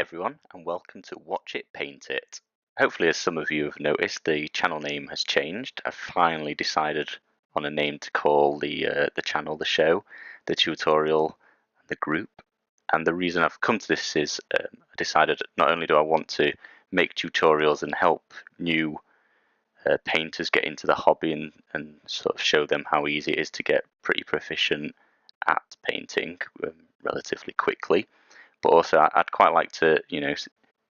everyone, and welcome to Watch It, Paint It. Hopefully, as some of you have noticed, the channel name has changed. I've finally decided on a name to call the channel, the show, the tutorial, the group. And the reason I've come to this is I decided not only do I want to make tutorials and help new painters get into the hobby and sort of show them how easy it is to get pretty proficient at painting relatively quickly, but also I'd quite like to,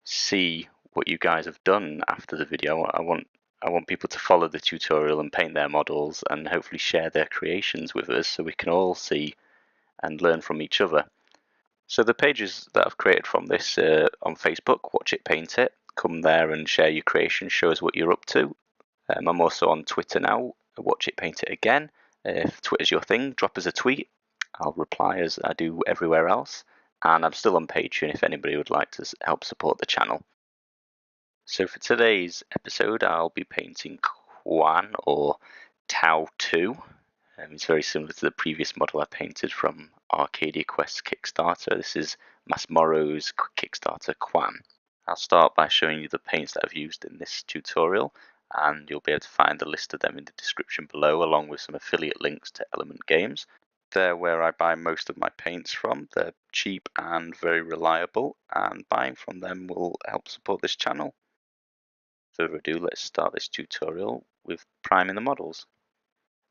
see what you guys have done after the video. I want people to follow the tutorial and paint their models and hopefully share their creations with us so we can all see and learn from each other. So the pages that I've created from this on Facebook, Watch It, Paint It, come there and share your creations, show us what you're up to. I'm also on Twitter now, Watch It, Paint It again. If Twitter's your thing, drop us a tweet. I'll reply as I do everywhere else. And I'm still on Patreon if anybody would like to help support the channel. So for today's episode, I'll be painting Quan, or Tau 2. It's very similar to the previous model I painted from Arcadia Quest's Kickstarter. This is Masmorra's Kickstarter Quan. I'll start by showing you the paints that I've used in this tutorial, and you'll be able to find the list of them in the description below, along with some affiliate links to Element Games. They're where I buy most of my paints from. They're cheap and very reliable, and buying from them will help support this channel. Without further ado, let's start this tutorial with priming the models.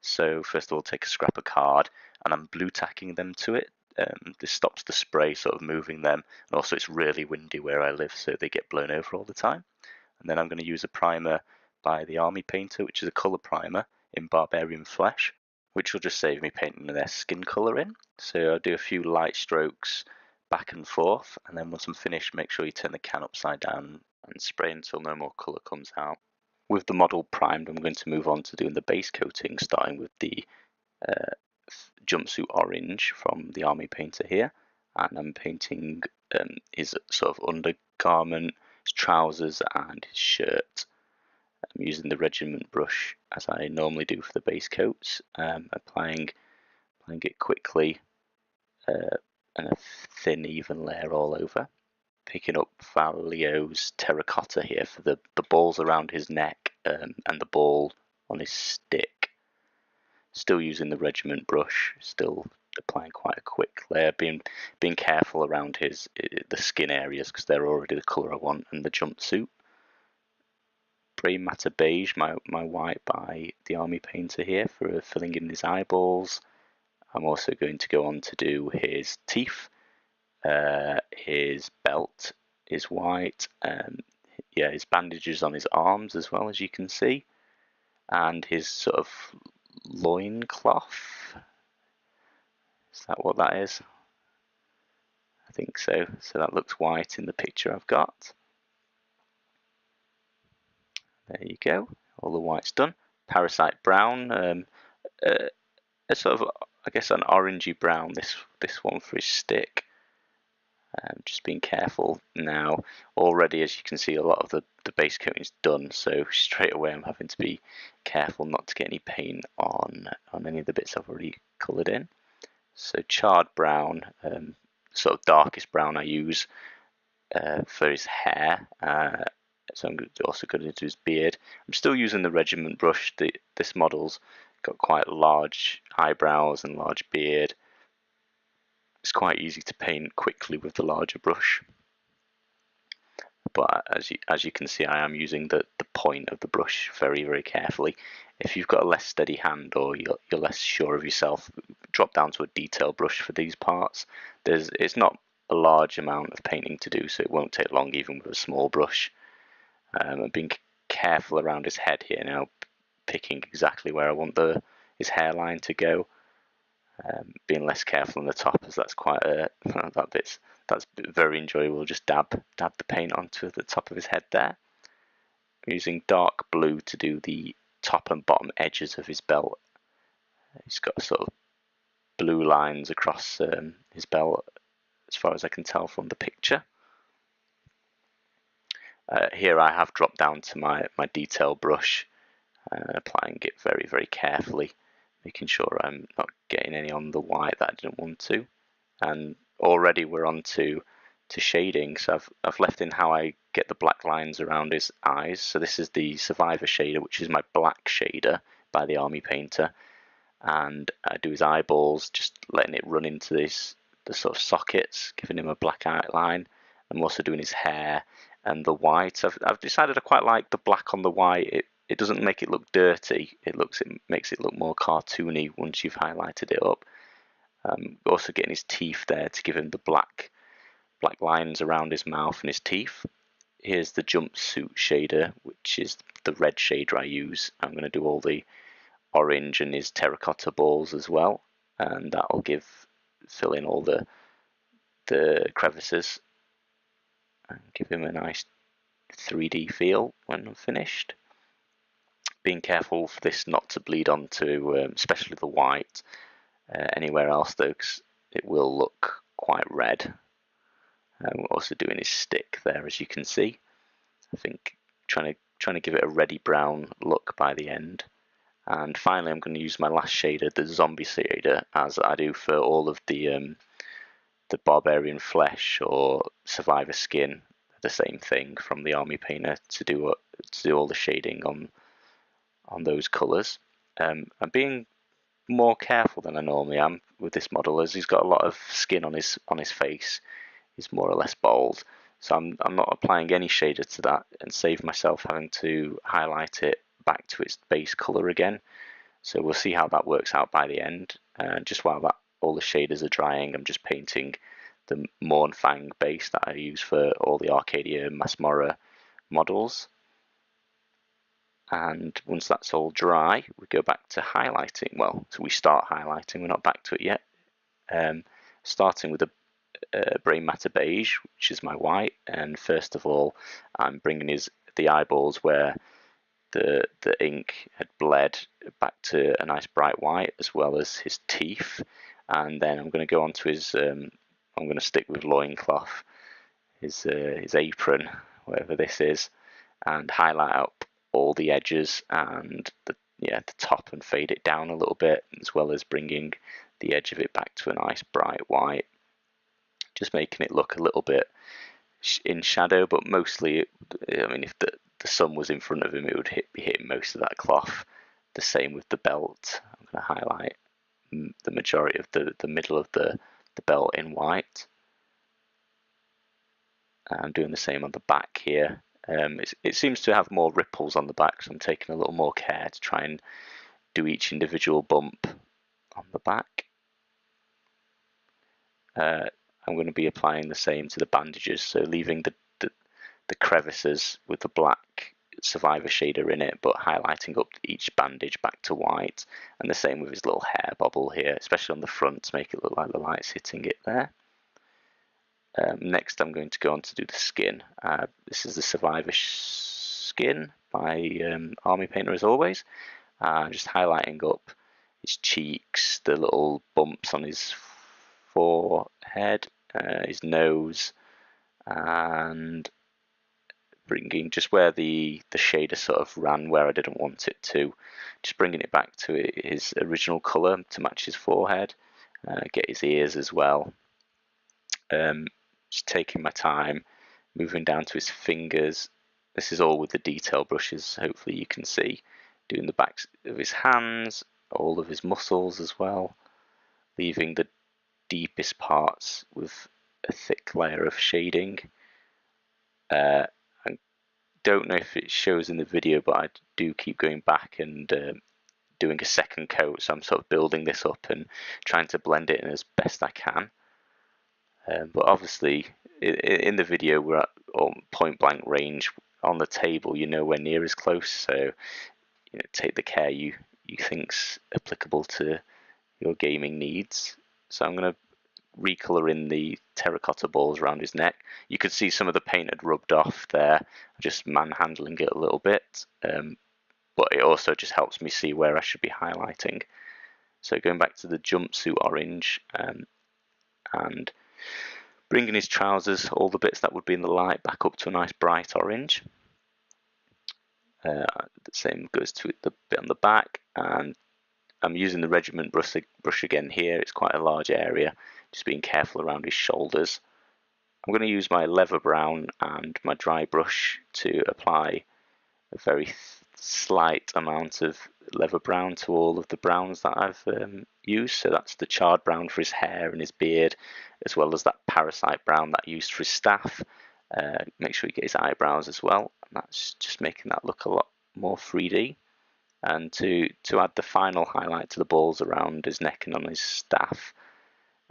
So first of all, take a scrap of card, and I'm blue tacking them to it. This stops the spray sort of moving them, and also it's really windy where I live, so they get blown over all the time. And then I'm going to use a primer by the Army Painter, which is a colour primer in Barbarian Flesh, which will just save me painting their skin colour in. So I'll do a few light strokes back and forth, and then once I'm finished, make sure you turn the can upside down and spray until no more colour comes out. With the model primed, I'm going to move on to doing the base coating, starting with the Jumpsuit Orange from the Army Painter here, and I'm painting his sort of undergarment, his trousers and his shirt. I'm using the regiment brush as I normally do for the base coats, applying it quickly and a thin even layer all over. Picking up Vallejo's Terracotta here for the balls around his neck and the ball on his stick. Still using the regiment brush, still applying quite a quick layer, being careful around the skin areas because they're already the colour I want, and the jumpsuit. Brainmatter Beige, my white by the Army Painter here for filling in his eyeballs. I'm also going to go on to do his teeth. His belt is white, his bandages on his arms as well, as you can see, and his sort of loin cloth. Is that what that is? I think so. So that looks white in the picture I've got. There you go. All the white's done. Parasite brown, a sort of, I guess, an orangey brown. This one for his stick. Just being careful now. Already, as you can see, a lot of the base coating is done, so straight away I'm having to be careful not to get any paint on any of the bits I've already coloured in. So charred brown, sort of darkest brown I use for his hair. So I'm also going to do his beard. I'm still using the regiment brush. This model's got quite large eyebrows and large beard. It's quite easy to paint quickly with the larger brush, but as you can see, I am using the point of the brush very, very carefully. If you've got a less steady hand or you're less sure of yourself, drop down to a detail brush for these parts. It's not a large amount of painting to do, so it won't take long even with a small brush. I'm being careful around his head here now, picking exactly where I want his hairline to go. Being less careful on the top, as that's quite that's very enjoyable. Just dab the paint onto the top of his head there. I'm using dark blue to do the top and bottom edges of his belt. He's got sort of blue lines across his belt, as far as I can tell from the picture. Here I have dropped down to my detail brush, applying it very, very carefully, making sure I'm not getting any on the white that I didn't want to. And already we're on to shading. So I've left in how I get the black lines around his eyes. So this is the Survivor shader, which is my black shader by the Army Painter, and I do his eyeballs, just letting it run into the sort of sockets, giving him a black outline. I'm also doing his hair and the white. I've decided I quite like the black on the white. It doesn't make it look dirty. It makes it look more cartoony once you've highlighted it up. Also getting his teeth there to give him the black lines around his mouth and his teeth. Here's the Jumpsuit shader, which is the red shader I use. I'm going to do all the orange and his terracotta balls as well, and that'll fill in all the crevices and give him a nice 3D feel when I'm finished. Being careful for this not to bleed onto, especially the white, anywhere else though, because it will look quite red. We're also doing his stick there, as you can see. I think trying to give it a reddy brown look by the end. And finally, I'm going to use my last shader, the Zombicide, as I do for all of the Barbarian flesh or Survivor skin. The same thing from the Army Painter to do all the shading on those colours. I'm being more careful than I normally am with this model, as he's got a lot of skin on his face. He's more or less bald, so I'm not applying any shader to that and save myself having to highlight it back to its base colour again. So we'll see how that works out by the end. Just while all the shaders are drying, I'm just painting the Mournfang base that I use for all the Arcadia Masmorra models. And once that's all dry, we go back to highlighting. Well, so we start highlighting, we're not back to it yet. Starting with a Brainmatter Beige, which is my white, and first of all I'm bringing the eyeballs where the ink had bled back to a nice bright white, as well as his teeth. And then I'm going to go on to his I'm going to stick with loincloth, his apron, whatever this is, and highlight up all the edges and the top and fade it down a little bit, as well as bringing the edge of it back to a nice bright white, just making it look a little bit in shadow, but mostly, I mean, if the sun was in front of him, it would be hitting most of that cloth. The same with the belt. I'm going to highlight the majority of the middle of the belt in white. I'm doing the same on the back here. It seems to have more ripples on the back, so I'm taking a little more care to try and do each individual bump on the back. I'm going to be applying the same to the bandages, so leaving the crevices with the black Survivor shader in it, but highlighting up each bandage back to white, and the same with his little hair bobble here, especially on the front, to make it look like the light's hitting it there. Next I'm going to go on to do the skin. This is the Survivor skin by Army Painter, as always. Just highlighting up his cheeks, the little bumps on his forehead, his nose, and bringing just where the shader sort of ran where I didn't want it to, just bringing it back to his original colour to match his forehead. Get his ears as well. Just taking my time, moving down to his fingers. This is all with the detail brushes, hopefully you can see. Doing the backs of his hands, all of his muscles as well, leaving the deepest parts with a thick layer of shading. I don't know if it shows in the video, but I do keep going back and doing a second coat, so I'm sort of building this up and trying to blend it in as best I can. But obviously in the video we're at point blank range. On the table you're nowhere near as close, so take the care you think's applicable to your gaming needs. So I'm going to recolor in the terracotta balls around his neck. You could see some of the paint had rubbed off there, just manhandling it a little bit, but it also just helps me see where I should be highlighting. So going back to the jumpsuit orange, and bringing his trousers, all the bits that would be in the light, back up to a nice bright orange. The same goes to the bit on the back, and I'm using the regiment brush again here. It's quite a large area, just being careful around his shoulders. I'm going to use my leather brown and my dry brush to apply a very slight amount of leather brown to all of the browns that I've used. So that's the charred brown for his hair and his beard, as well as that parasite brown that I used for his staff. Make sure you get his eyebrows as well. And that's just making that look a lot more 3D. And to add the final highlight to the balls around his neck and on his staff,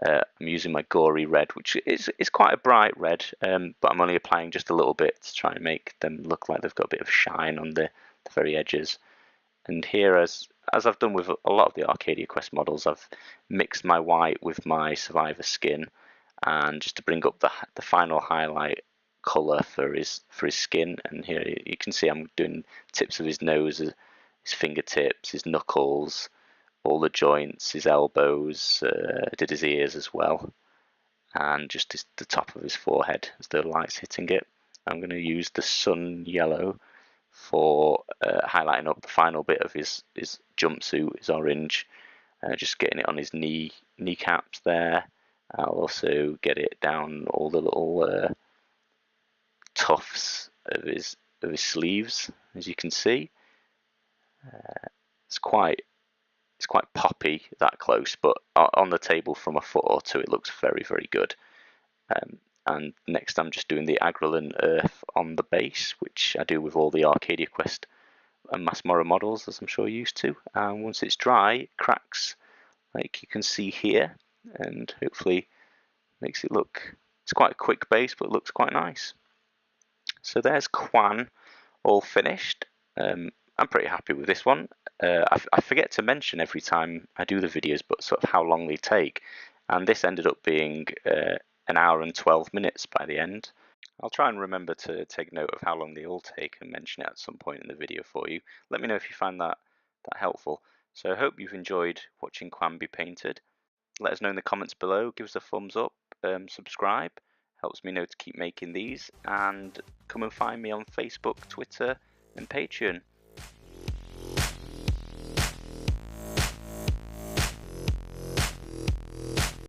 I'm using my Gory red, which is quite a bright red, but I'm only applying just a little bit to try and make them look like they've got a bit of shine on the very edges. And here, as I've done with a lot of the Arcadia Quest models, I've mixed my white with my Survivor skin, and just to bring up the final highlight colour for his skin. And here you can see I'm doing tips of his nose, his fingertips, his knuckles, all the joints, his elbows, I did his ears as well, and just the top of his forehead as the light's hitting it. I'm going to use the sun yellow for highlighting up the final bit of his jumpsuit, his orange, just getting it on his kneecaps there. I'll also get it down all the little tufts of his sleeves, as you can see. It's quite poppy that close, but on the table from a foot or two, it looks very, very good. And next, I'm just doing the Agrelin Earth on the base, which I do with all the Arcadia Quest and Masmorra models, as I'm sure you're used to. And once it's dry, it cracks like you can see here, and hopefully makes it look. It's quite a quick base, but it looks quite nice. So there's Quan all finished. I'm pretty happy with this one. I forget to mention every time I do the videos, but sort of how long they take. And this ended up being an hour and 12 minutes by the end. I'll try and remember to take note of how long they all take and mention it at some point in the video for you. Let me know if you find that helpful. So I hope you've enjoyed watching Quan be painted. Let us know in the comments below, give us a thumbs up, subscribe, helps me know to keep making these, and come and find me on Facebook, Twitter and Patreon.